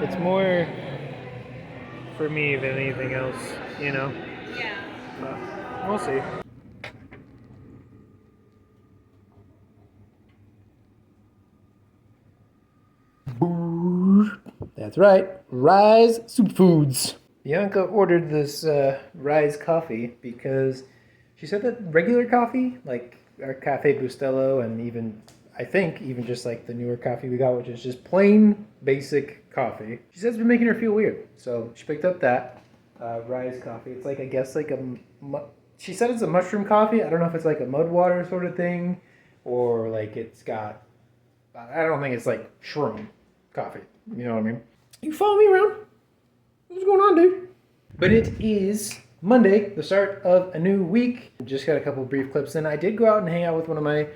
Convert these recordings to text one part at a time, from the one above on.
It's more for me than anything else, you know? Yeah. But we'll see. That's right, Rise Superfoods. Bianca ordered this Rise coffee because she said that regular coffee, like our Cafe Bustelo, and even I think even just like the newer coffee we got, which is just plain basic coffee, she says it's been making her feel weird. So she picked up that Rise coffee. It's like I guess like she said it's a mushroom coffee. I don't know if it's like a mud water sort of thing, or like it's got. I don't think it's like shroom coffee. You know what I mean? You follow me around? What's going on, dude? But it is Monday, the start of a new week. Just got a couple of brief clips in. I did go out and hang out with one of my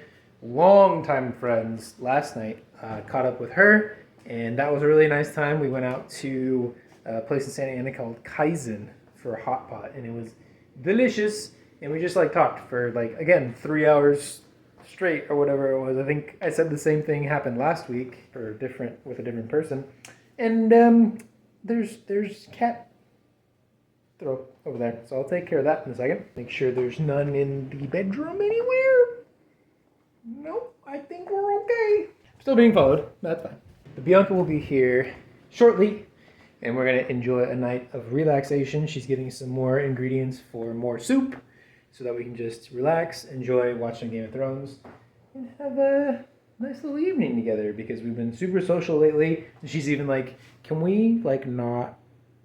longtime friends last night. Caught up with her, and that was a really nice time. We went out to a place in Santa Ana called Kaizen for a hot pot, and it was delicious. And we just like talked for like, again, 3 hours straight or whatever it was. I think I said the same thing happened last week with a different person. And there's cat throw over there, so I'll take care of that in a second. Make sure there's none in the bedroom anywhere. Nope, I think we're okay. Still being followed. That's fine. The Bianca will be here shortly, and we're gonna enjoy a night of relaxation. She's getting some more ingredients for more soup, so that we can just relax, enjoy watching Game of Thrones, and have a nice little evening together, because we've been super social lately. And she's even like, can we like not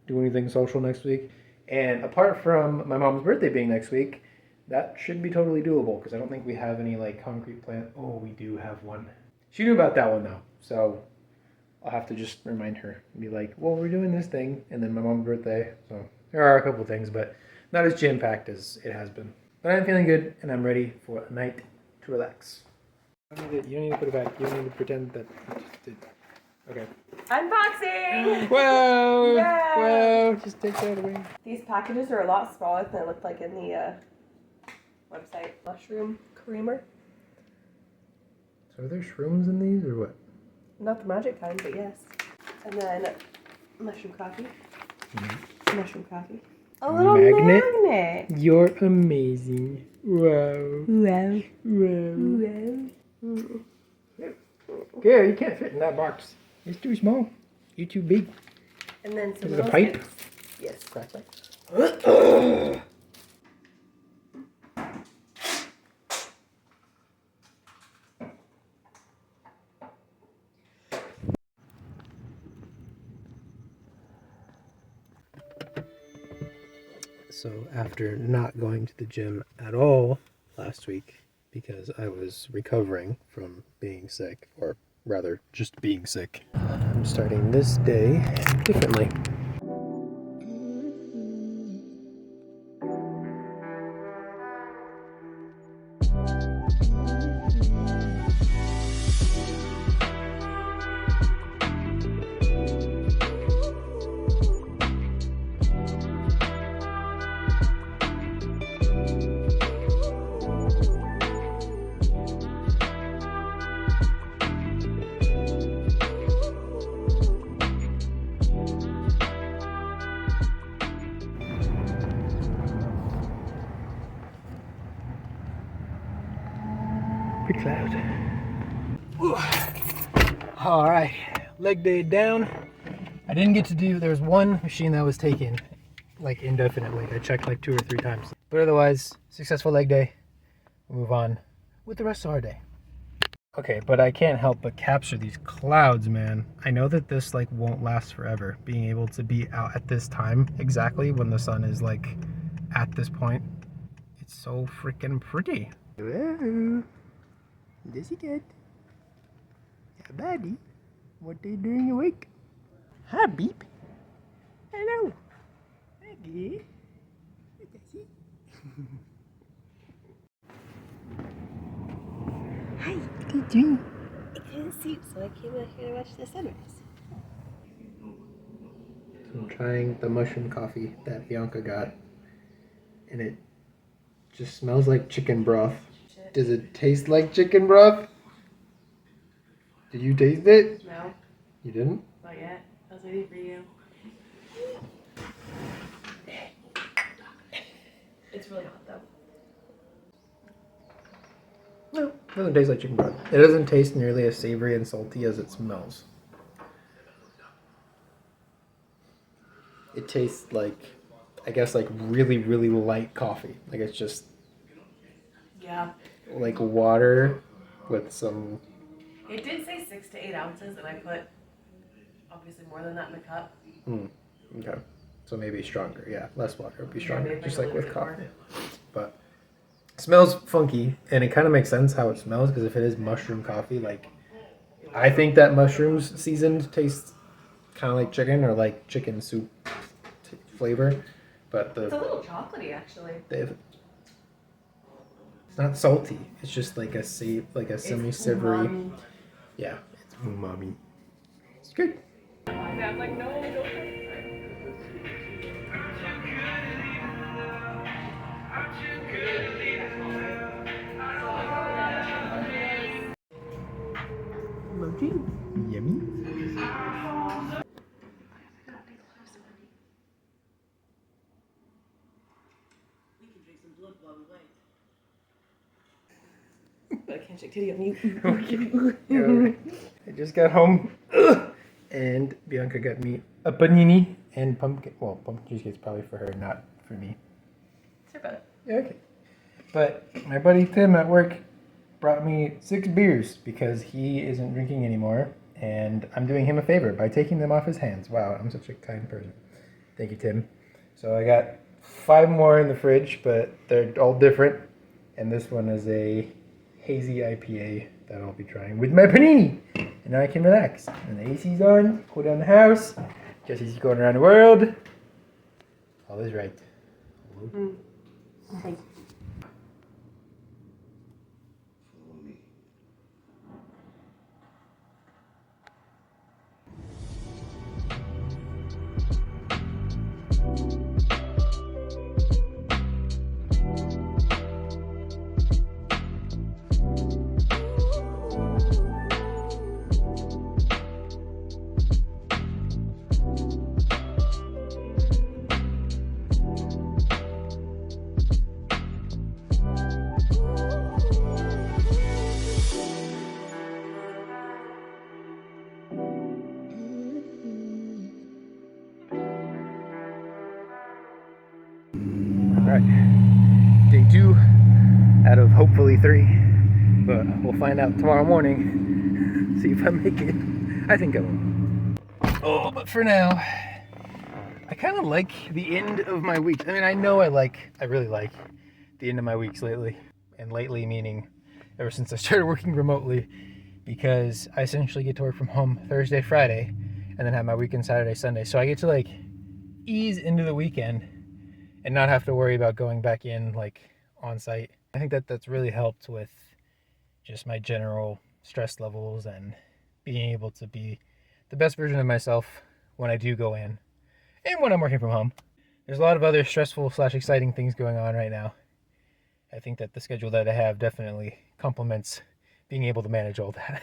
do anything social next week? And apart from my mom's birthday being next week, that should be totally doable, because I don't think we have any like concrete plan. Oh, we do have one. She knew about that one though, so I'll have to just remind her and be like, well, we're doing this thing, and then my mom's birthday. So there are a couple things, but not as jam-packed as it has been. But I'm feeling good, and I'm ready for a night to relax. You don't need to put it back. You don't need to pretend that you just did. Okay. Unboxing! Whoa! Yeah. Whoa! Just take that away. These packages are a lot smaller than it looked like in the website. Mushroom creamer. So are there shrooms in these, or what? Not the magic kind, but yes. And then mushroom coffee. Mm-hmm. Mushroom coffee. A little magnet. You're amazing. Wow. Wow. Wow. Wow. Yeah, you can't fit in that box. It's too small. You're too big. And then some Is it a pipe? Yes. Crack pipe. So after not going to the gym at all last week because I was recovering from being sick, or rather just being sick, I'm starting this day differently. Pretty loud. All right, leg day down. I didn't get to do, there was one machine that was taken like indefinitely. I checked like 2 or 3 times. But otherwise, successful leg day. We'll move on with the rest of our day. Okay, but I can't help but capture these clouds, man. I know that this like won't last forever, being able to be out at this time exactly when the sun is like at this point. It's so freaking pretty. Hello. This is good. Yeah, buddy. What are you doing awake? Hi, Beep. Hello. Hi, dear. Hi, what are you doing? I couldn't sleep, so I came out here to watch the sunrise. So I'm trying the mushroom coffee that Bianca got, and it just smells like chicken broth. Shit. Does it taste like chicken broth? Did you taste it? No, You didn't? not yet. I was waiting for you. It's really hot though. No, it doesn't taste like chicken broth. It doesn't taste nearly as savory and salty as it smells. It tastes like, I guess, like really, really light coffee. Like it's just Yeah. like water with some. It did say 6 to 8 ounces, and I put obviously more than that in the cup. Okay. So maybe stronger. Yeah, less water would be Yeah, stronger, maybe just like like a with little bit coffee. But it smells funky, and it kind of makes sense how it smells because if it is mushroom coffee, like I think that mushrooms seasoned tastes kind of like chicken or like chicken soup flavor. But It's a little chocolatey, actually. it's not salty. It's just like a semi-savory. Umami. Yeah, it's umami. It's good. I'm like, no, don't. Mochi, yummy. But I can't shake titty on you. Okay. Yeah, alright. I just got home, and Bianca got me a panini and pumpkin. Well, pumpkin cheesecake's probably for her, not for me. It's your brother. Yeah, okay. But my buddy Tim at work brought me 6 beers because he isn't drinking anymore, and I'm doing him a favor by taking them off his hands. Wow, I'm such a kind person. Thank you, Tim. So I got 5 more in the fridge, but they're all different, and this one is a hazy IPA that I'll be trying with my panini, and now I can relax. And the AC's on, cool down the house. Jesse's going around the world. All is right. Okay. Alright, day 2 out of hopefully 3, but we'll find out tomorrow morning, see if I make it. I think I will. Oh, but for now, I kind of like the end of my weeks. I mean, I know I really like the end of my weeks lately, and lately meaning ever since I started working remotely, because I essentially get to work from home Thursday, Friday, and then have my weekend Saturday, Sunday, so I get to like ease into the weekend and not have to worry about going back in like on site. I think that that's really helped with just my general stress levels and being able to be the best version of myself when I do go in and when I'm working from home. There's a lot of other stressful / exciting things going on right now. I think that the schedule that I have definitely complements being able to manage all that.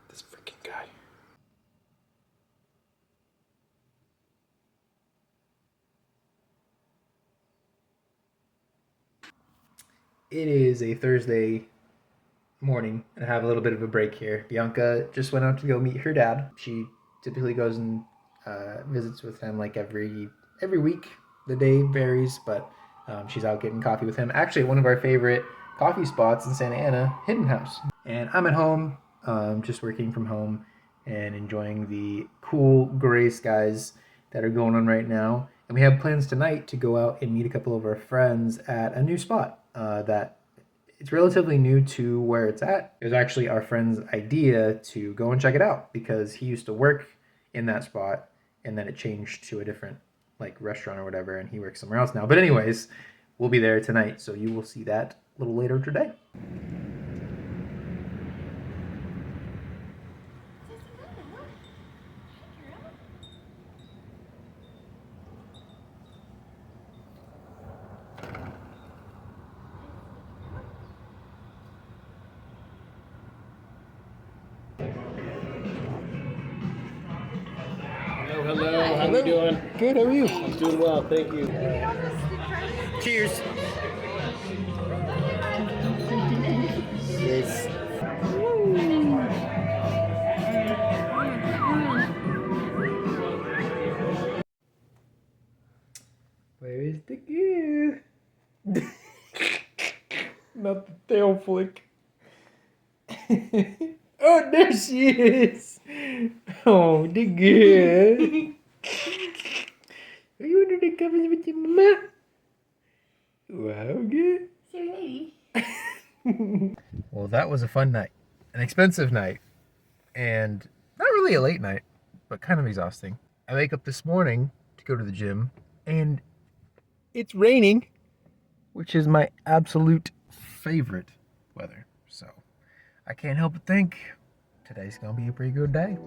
This freaking guy. It is a Thursday morning and I have a little bit of a break here. Bianca just went out to go meet her dad. She typically goes and visits with him like every week. The day varies, but she's out getting coffee with him. Actually, one of our favorite coffee spots in Santa Ana, Hidden House. And I'm at home, just working from home and enjoying the cool gray skies that are going on right now. And we have plans tonight to go out and meet a couple of our friends at a new spot that it's relatively new to where it's at. It was actually our friend's idea to go and check it out because he used to work in that spot and then it changed to a different like restaurant or whatever and he works somewhere else now. But anyways, we'll be there tonight, so you will see that a little later today. Hello, hello. How you doing? Good, how are you? I'm doing well, thank you. Cheers. Yes. Where is the girl? Not the tail flick. Oh, there she is. Oh, the girl. Are you under the covers with your mama? Wow, good. Well, that was a fun night. An expensive night. And not really a late night, but kind of exhausting. I wake up this morning to go to the gym, and it's raining, which is my absolute favorite weather. So I can't help but think today's gonna be a pretty good day.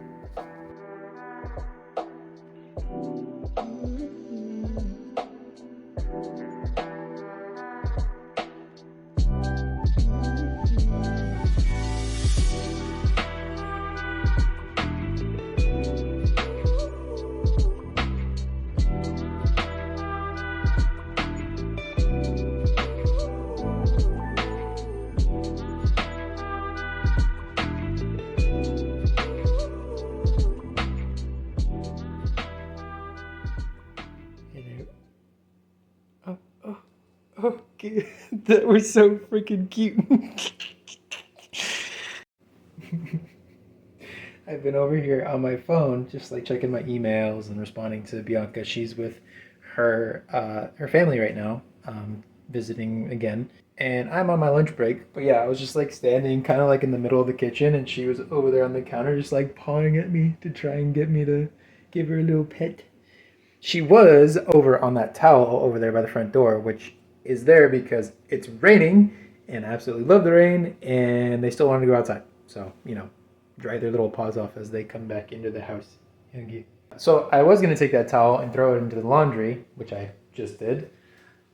Oh, oh, okay. That was so freaking cute. I've been over here on my phone, just like checking my emails and responding to Bianca. She's with her family right now, visiting again, and I'm on my lunch break. But yeah, I was just like standing, kind of like in the middle of the kitchen, and she was over there on the counter, just like pawing at me to try and get me to give her a little pet. She was over on that towel over there by the front door, which is there because it's raining, and I absolutely love the rain, and they still wanted to go outside. So, dry their little paws off as they come back into the house. So I was going to take that towel and throw it into the laundry, which I just did,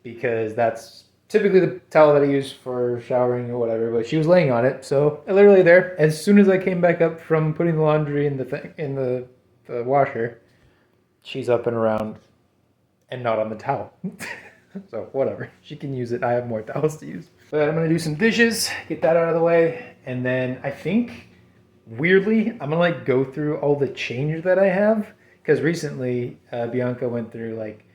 because that's typically the towel that I use for showering or whatever, but she was laying on it. So I literally there, as soon as I came back up from putting the laundry in the washer, she's up and around and not on the towel. So whatever, she can use it. I have more towels to use. But I'm gonna do some dishes, get that out of the way, and then I think weirdly I'm gonna like go through all the change that I have, because recently Bianca went through like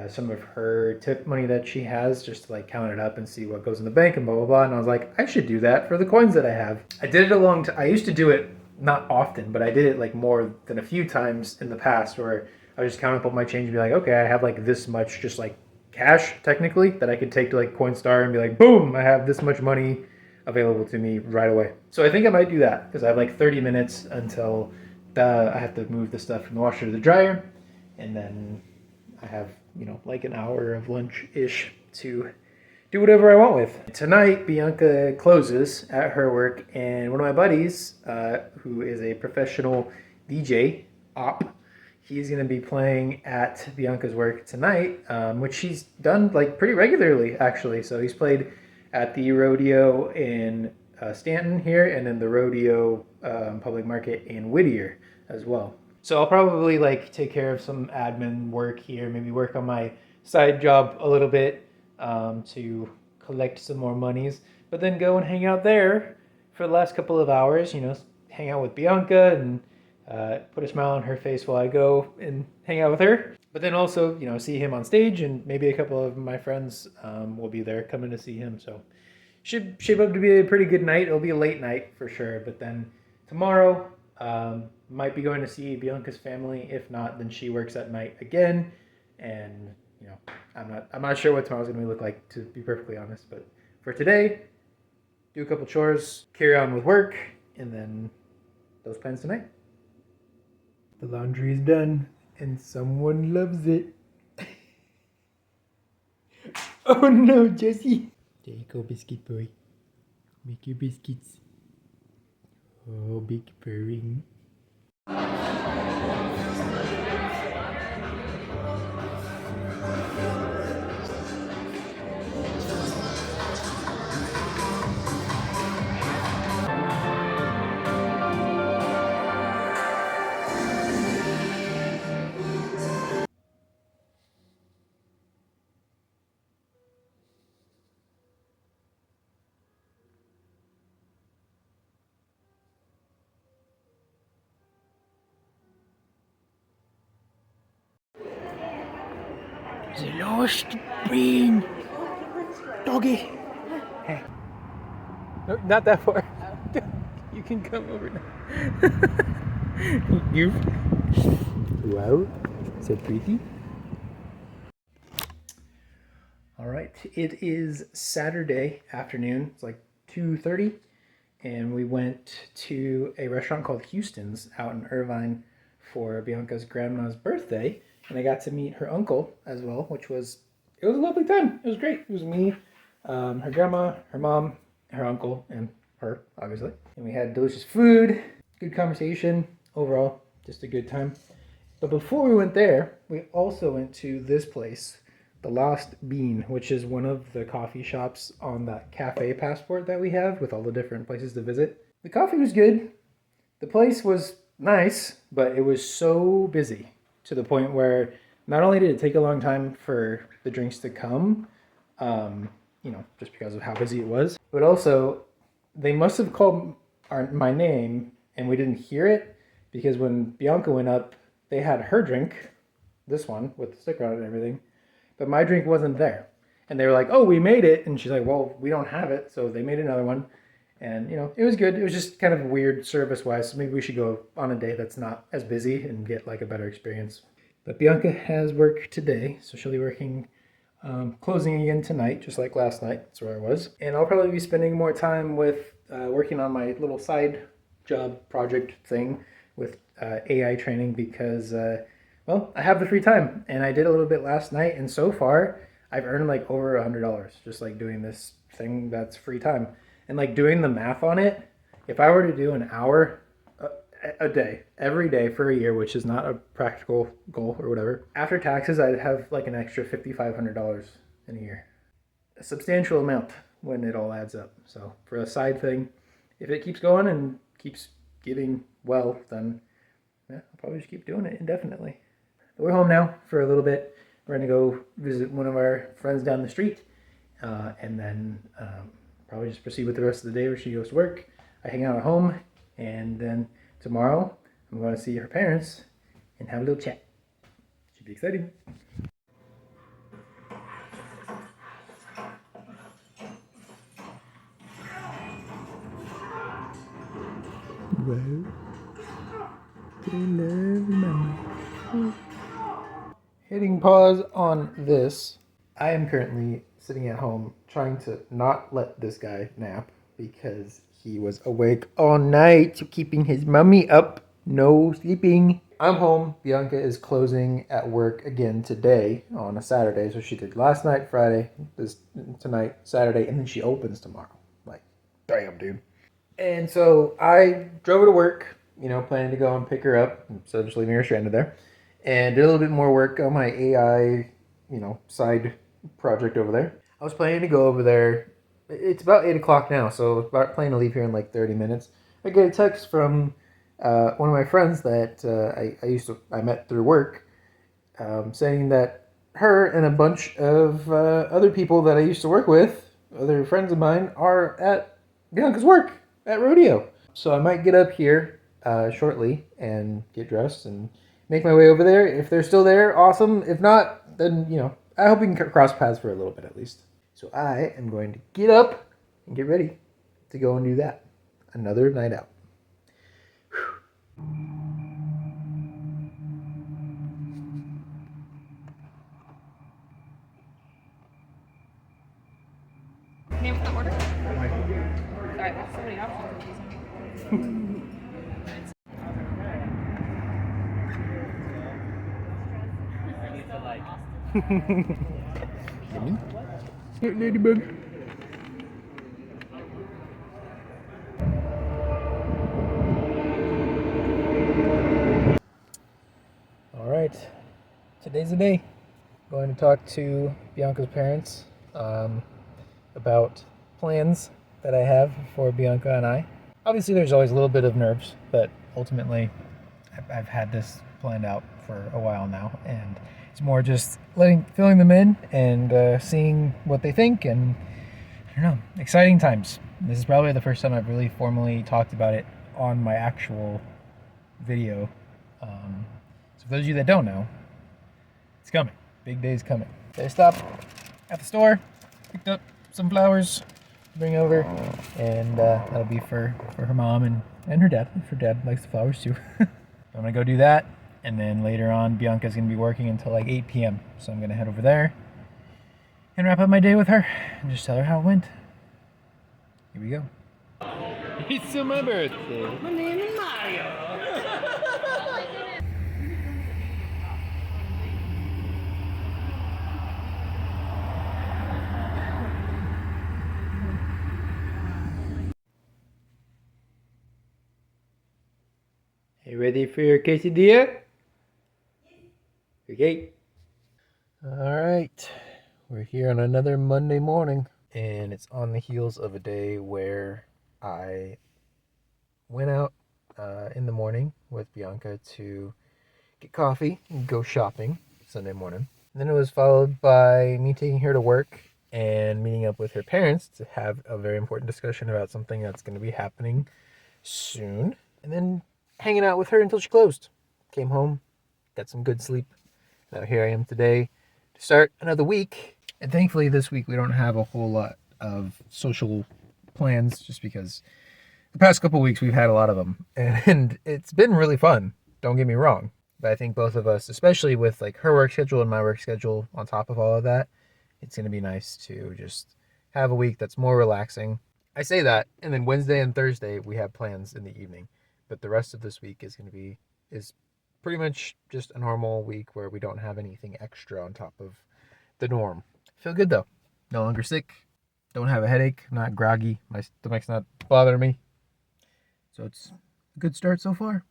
some of her tip money that she has, just to like count it up and see what goes in the bank and blah blah blah. And I was like, I should do that for the coins that I have. I did it a long time. I used to do it not often, but I did it like more than a few times in the past, where I would just count up all my change and be like, okay, I have like this much just like cash technically that I could take to like Coinstar and be like, boom, I have this much money available to me right away. So I think I might do that, because I have like 30 minutes until I have to move the stuff from the washer to the dryer, and then I have, like an hour of lunch-ish to do whatever I want with. Tonight, Bianca closes at her work, and one of my buddies, who is a professional DJ, he's going to be playing at Bianca's work tonight, which he's done like pretty regularly, actually. So he's played at the rodeo in Stanton here, and then the rodeo public market in Whittier as well. So I'll probably like take care of some admin work here, maybe work on my side job a little bit to collect some more monies, but then go and hang out there for the last couple of hours, hang out with Bianca and put a smile on her face while I go and hang out with her. But then also, see him on stage, and maybe a couple of my friends will be there coming to see him. So should shape up to be a pretty good night. It'll be a late night for sure. But then tomorrow, might be going to see Bianca's family. If not, then she works at night again. And I'm not sure what tomorrow's gonna look like, to be perfectly honest. But for today, do a couple chores, carry on with work, and then those plans tonight. The laundry is done, and someone loves it. Oh no, Jesse. There you go, biscuit boy. Make your biscuits. Oh, big purring. The lost bean. Doggy. Hey. No, not that far. You can come over now. You. Wow. So pretty. All right. It is Saturday afternoon. It's like 2:30. And we went to a restaurant called Houston's out in Irvine for Bianca's grandma's birthday. And I got to meet her uncle as well, it was a lovely time. It was great. It was me, her grandma, her mom, her uncle, and her, obviously. And we had delicious food, good conversation, overall, just a good time. But before we went there, we also went to this place, the Lost Bean, which is one of the coffee shops on that cafe passport that we have with all the different places to visit. The coffee was good. The place was nice, but it was so busy to the point where not only did it take a long time for the drinks to come, just because of how busy it was, but also they must have called my name and we didn't hear it, because when Bianca went up, they had her drink, this one with the sticker on it and everything, but my drink wasn't there. And they were like, oh, we made it. And she's like, well, we don't have it. So they made another one. And, it was good. It was just kind of weird service-wise. So maybe we should go on a day that's not as busy and get like a better experience. But Bianca has work today. So she'll be working, closing again tonight, just like last night. That's where I was. And I'll probably be spending more time with working on my little side job project thing with AI training because... well, I have the free time, and I did a little bit last night, and so far, I've earned like over $100 just like doing this thing that's free time. And like doing the math on it, if I were to do an hour a day, every day for a year, which is not a practical goal or whatever, after taxes, I'd have like an extra $5,500 in a year. A substantial amount when it all adds up. So for a side thing, if it keeps going and keeps giving well, then yeah, I'll probably just keep doing it indefinitely. But we're home now for a little bit. We're going to go visit one of our friends down the street. And then probably just proceed with the rest of the day where she goes to work. I hang out at home. And then tomorrow, I'm going to see her parents and have a little chat. Should be exciting. Well, they love mama. Hitting pause on this. I am currently sitting at home trying to not let this guy nap because he was awake all night keeping his mummy up. No sleeping. I'm home. Bianca is closing at work again today on a Saturday. So she did last night, Friday, tonight, Saturday, and then she opens tomorrow. Like, damn, dude. And so I drove her to work, planning to go and pick her up instead of just leaving her stranded there. And did a little bit more work on my AI, side project over there. I was planning to go over there. It's about 8 o'clock now, so I was planning to leave here in like 30 minutes. I get a text from one of my friends that I met through work, saying that her and a bunch of other people that I used to work with, other friends of mine, are at Bianca's work at Rodeo. So I might get up here shortly and get dressed and make my way over there. If they're still there, awesome. If not, then, I hope we can cross paths for a little bit at least. So I am going to get up and get ready to go and do that. Another night out. Name of the order? Sorry, there's so many options. Yummy. Here, ladybug. All right, today's the day. Going to talk to Bianca's parents about plans that I have for Bianca and I. Obviously, there's always a little bit of nerves, but ultimately, I've had this planned out for a while now, and it's more just filling them in and seeing what they think, and I don't know, exciting times. This is probably the first time I've really formally talked about it on my actual video. So for those of you that don't know, it's coming. Big day's coming. I stopped at the store, picked up some flowers to bring over, and that'll be for her mom and her dad, if her dad likes the flowers too. I'm gonna go do that, and then later on Bianca's gonna be working until like 8 p.m. So I'm gonna head over there and wrap up my day with her and just tell her how it went. Here we go. It's my birthday. My name is Mario. You ready for your quesadilla? Okay. Alright. We're here on another Monday morning. And it's on the heels of a day where I went out in the morning with Bianca to get coffee and go shopping Sunday morning. And then it was followed by me taking her to work and meeting up with her parents to have a very important discussion about something that's going to be happening soon. And then hanging out with her until she closed. Came home, got some good sleep. Now here I am today to start another week. And thankfully this week we don't have a whole lot of social plans just because the past couple weeks we've had a lot of them. And it's been really fun, don't get me wrong. But I think both of us, especially with like her work schedule and my work schedule on top of all of that, it's going to be nice to just have a week that's more relaxing. I say that, and then Wednesday and Thursday we have plans in the evening. But the rest of this week is pretty much just a normal week where we don't have anything extra on top of the norm. Feel good though. No longer sick. Don't have a headache. I'm not groggy. My stomach's not bothering me. So it's a good start so far.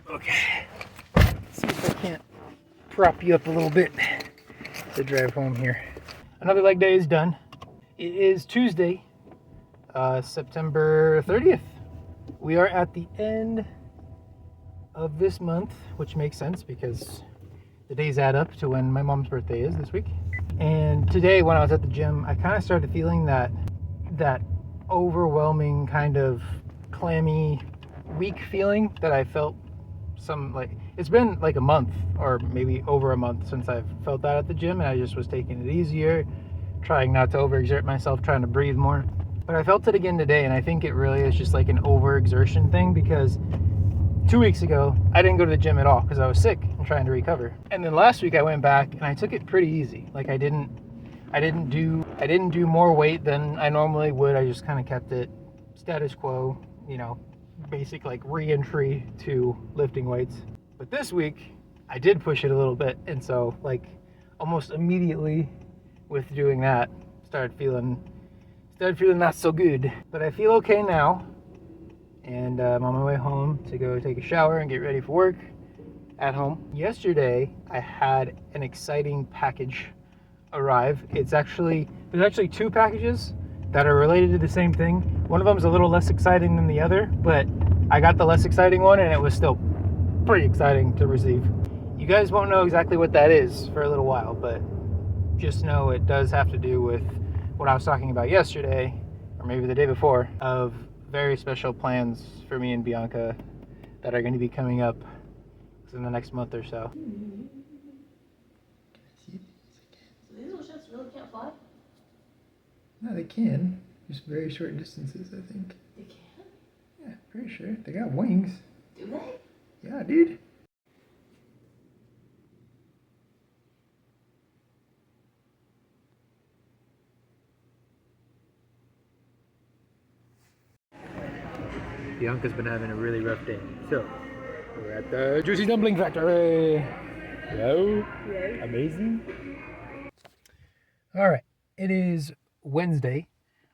Okay, let's see if I can't prop you up a little bit to drive home here. Another leg day is done. It is Tuesday, September 30th. We are at the end of this month, which makes sense because the days add up to when my mom's birthday is this week. And today when I was at the gym, I kind of started feeling that overwhelming kind of clammy, weak feeling that I felt it's been like a month or maybe over a month since I've felt that at the gym, and I just was taking it easier, trying not to overexert myself, trying to breathe more. But I felt it again today, and I think it really is just like an overexertion thing because 2 weeks ago I didn't go to the gym at all because I was sick and trying to recover. And then last week I went back and I took it pretty easy. Like I didn't do more weight than I normally would. I just kind of kept it status quo, basic like re-entry to lifting weights. But this week I did push it a little bit, and so like almost immediately with doing that started feeling not so good. But I feel okay now, and I'm on my way home to go take a shower and get ready for work at home. Yesterday I had an exciting package arrive. There's actually 2 packages that are related to the same thing. One of them is a little less exciting than the other, but I got the less exciting one and it was still pretty exciting to receive. You guys won't know exactly what that is for a little while, but just know it does have to do with what I was talking about yesterday, or maybe the day before, of very special plans for me and Bianca that are going to be coming up in the next month or so. So these little ships really can't fly? No, they can. Just very short distances, I think. They can? Yeah, pretty sure. They got wings. Do they? Yeah, dude. Bianca's been having a really rough day. So, we're at the Juicy Dumpling Factory. Hello? Yay. Amazing. All right. It is Wednesday,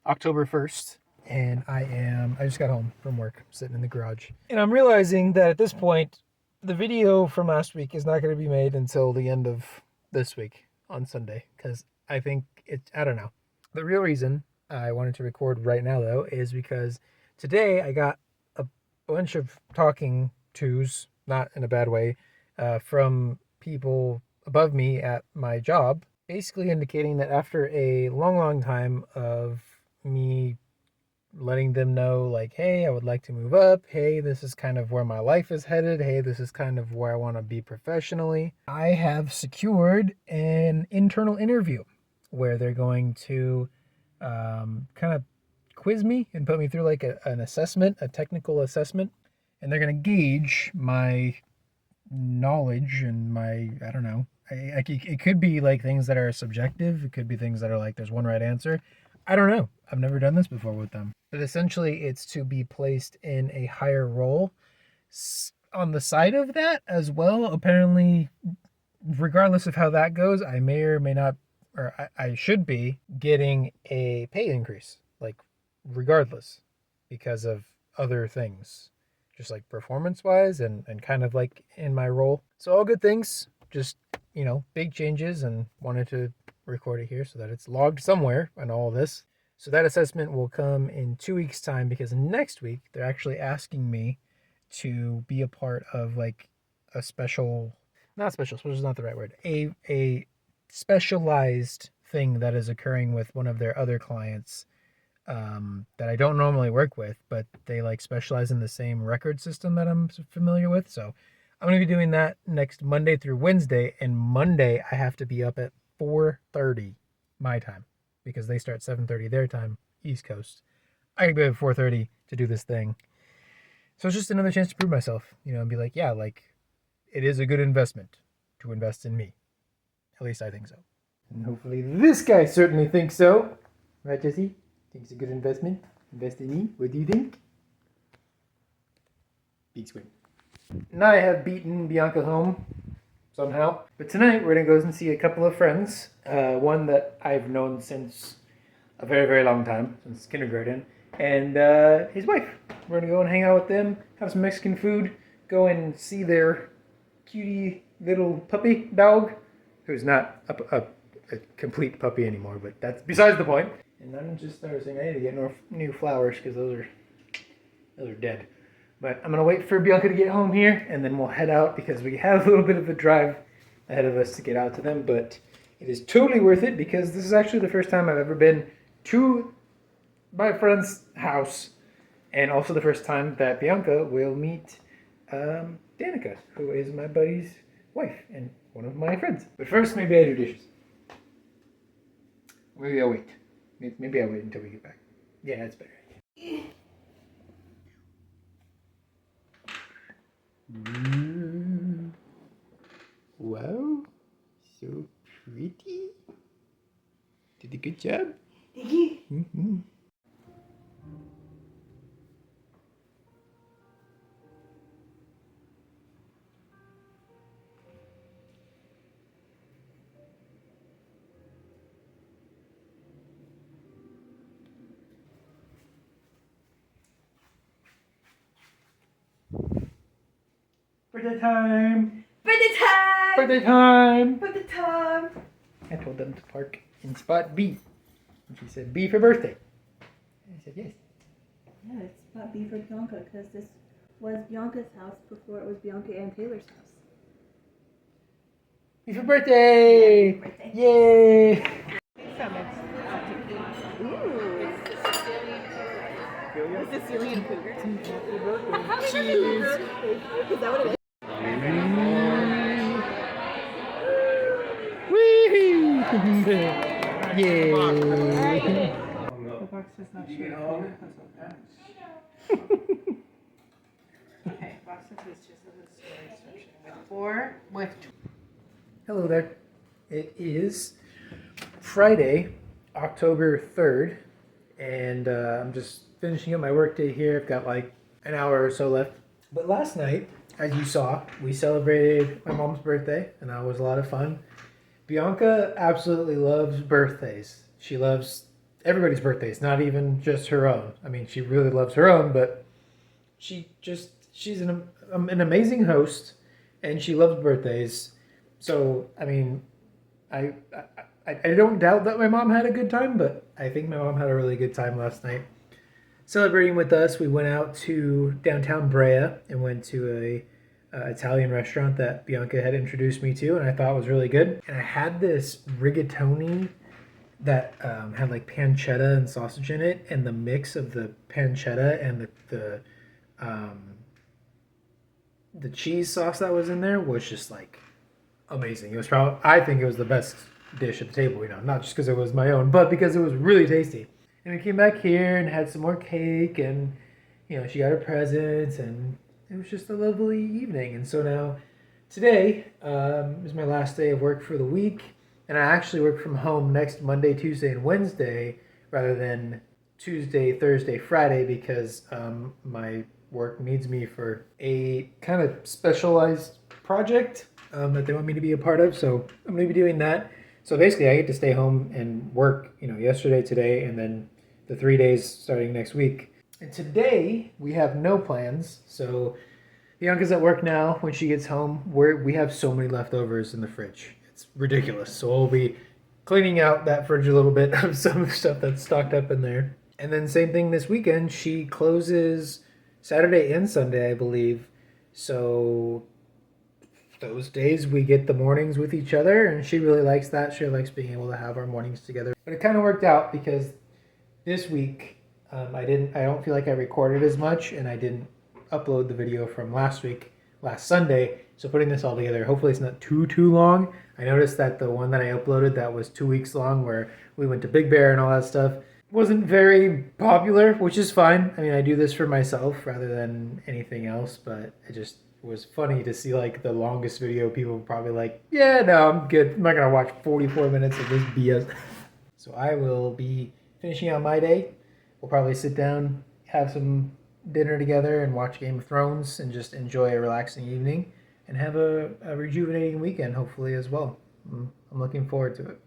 October 1st, and I just got home from work, sitting in the garage. And I'm realizing that at this point, the video from last week is not going to be made until the end of this week on Sunday, because I think I don't know. The real reason I wanted to record right now, though, is because today I got a bunch of talking tos, not in a bad way, from people above me at my job, basically indicating that after a long time of me letting them know, like, hey, I would like to move up. Hey, this is kind of where my life is headed. Hey, this is kind of where I want to be professionally. I have secured an internal interview where they're going to kind of quiz me and put me through like an assessment, a technical assessment. And they're going to gauge my knowledge and I don't know. It could be like things that are subjective. It could be things that are like there's one right answer. I don't know. I've never done this before with them. But essentially, it's to be placed in a higher role. On the side of that as well, apparently, regardless of how that goes, I may or may not, or I should be getting a pay increase, like regardless, because of other things, just like performance wise and kind of like in my role. So all good things, just, big changes, and wanted to record it here so that it's logged somewhere and all of this. So that assessment will come in 2 weeks' time, because next week they're actually asking me to be a part of like a special, not special is not the right word, a specialized thing that is occurring with one of their other clients that I don't normally work with, but they like specialize in the same record system that I'm familiar with. So I'm going to be doing that next Monday through Wednesday, and Monday I have to be up at 4:30 my time, because they start 7:30 their time, East Coast. I can be up at 4:30 to do this thing. So it's just another chance to prove myself, and be like, yeah, like it is a good investment to invest in me. At least I think so. And hopefully this guy certainly thinks so. Right, Jesse? Think it's a good investment? Invest in me? What do you think? Big swing. Now I have beaten Bianca home somehow. But tonight we're going to go and see a couple of friends. One that I've known since a very, very long time, since kindergarten. And his wife. We're going to go and hang out with them, have some Mexican food, go and see their cutie little puppy dog, who's not a complete puppy anymore, but that's besides the point. And I'm just noticing I need to get new flowers, because those are dead. But I'm going to wait for Bianca to get home here, and then we'll head out, because we have a little bit of a drive ahead of us to get out to them. But it is totally worth it, because this is actually the first time I've ever been to my friend's house, and also the first time that Bianca will meet Danica, who is my buddy's wife and one of my friends. But first, maybe I do dishes. Maybe I'll wait. Maybe I'll wait until we get back. Yeah, that's better. Wow, so pretty. Did a good job. Mm-hmm. Birthday time! Birthday time! Birthday time! Birthday time! I told them to park in spot B. And she said, B for birthday. I said, yes. Yeah, it's spot B for Bianca, because this was Bianca's house before it was Bianca and Taylor's house. B for birthday! Yeah, birthday. Yay! Ooh. Is this Sicilian cougar? Cheese! Is that what it is? Woo! Yay! The box does not show clear because of that. Okay, box of this just has a story section with Hello there. It is Friday, October 3rd, and I'm just finishing up my workday here. I've got like an hour or so left. But last night, as you saw, we celebrated my mom's birthday, and that was a lot of fun. Bianca absolutely loves birthdays. She loves everybody's birthdays, not even just her own. I mean, she really loves her own, but she's an amazing host, and she loves birthdays. So, I mean, I, I don't doubt that my mom had a good time, but I think my mom had a really good time last night. Celebrating with us, we went out to downtown Brea and went to a Italian restaurant that Bianca had introduced me to, and I thought was really good. And I had this rigatoni that had like pancetta and sausage in it, and the mix of the pancetta and the cheese sauce that was in there was just like amazing. It was probably, I think it was the best dish at the table, not just because it was my own, but because it was really tasty. And we came back here and had some more cake, and she got her presents, and it was just a lovely evening. And so now today is my last day of work for the week, and I actually work from home next Monday, Tuesday, and Wednesday rather than Tuesday, Thursday, Friday, because my work needs me for a kind of specialized project that they want me to be a part of. So I'm going to be doing that. So basically, I get to stay home and work, yesterday, today, and then the 3 days starting next week. And today, we have no plans. So Bianca's at work now. When she gets home, we have so many leftovers in the fridge. It's ridiculous. So we'll be cleaning out that fridge a little bit of some stuff that's stocked up in there. And then same thing this weekend. She closes Saturday and Sunday, I believe. So those days we get the mornings with each other, and she really likes that. She likes being able to have our mornings together. But it kind of worked out because this week I don't feel like I recorded as much, and I didn't upload the video from last Sunday. So putting this all together, hopefully it's not too long. I noticed that the one that I uploaded that was 2 weeks long, where we went to Big Bear and all that stuff, wasn't very popular, which is fine. I mean, I do this for myself rather than anything else, but it just was funny to see like the longest video people were probably like, yeah, no, I'm good. I'm not gonna watch 44 minutes of this BS. So I will be finishing out my day. We'll probably sit down, have some dinner together, and watch Game of Thrones, and just enjoy a relaxing evening, and have a rejuvenating weekend hopefully as well. I'm looking forward to it.